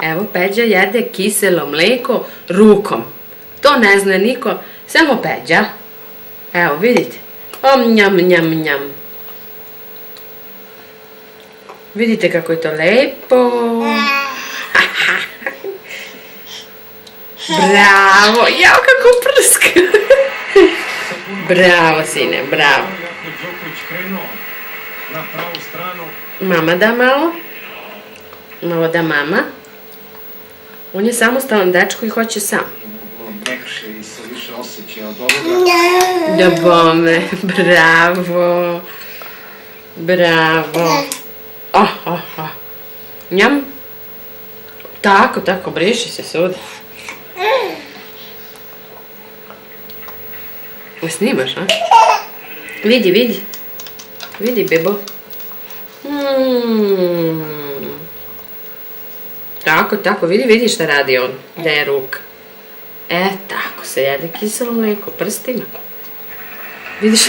Evo, Peđa jede kiselo mleko rukom. To ne zna niko, samo Peđa. Evo, vidite. Njam, njam, njam. Vidite kako je to lepo. Bravo, jao kako prska. Bravo, sine, bravo. Mama da malo. Malo da mama. On je samostalan dečko i hoće sam. Da bome, bravo. Bravo. Njam. Tako, tako, briši se svuda. Snimaš, a? Vidi, vidi. Vidi, bebo. Tako, tako, vidi, vidi šta radi on. Da je ruka. Tako se jede kiselo mleko, prstima. Vidiš?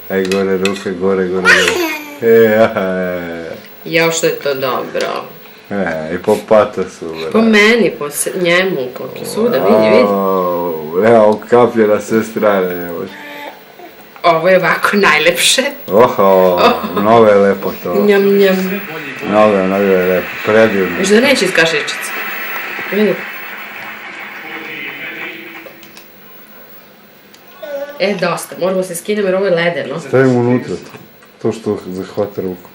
Aj, gore ruke, gore, gore. Jao što je to dobro. I po patosu. Po meni, po njemu, po svuda, vidi, vidi. Evo, kaplje na sve strane. Ovo je ovako najlepše. Mnogo je lepo to. Njam, njam. Mnogo je lepo, predivno. Viš da neće iz kašičice. Vidi. Dosta, moramo se skinemo jer ovo je ledeno. Stavimo unutra to što zahvata ruku.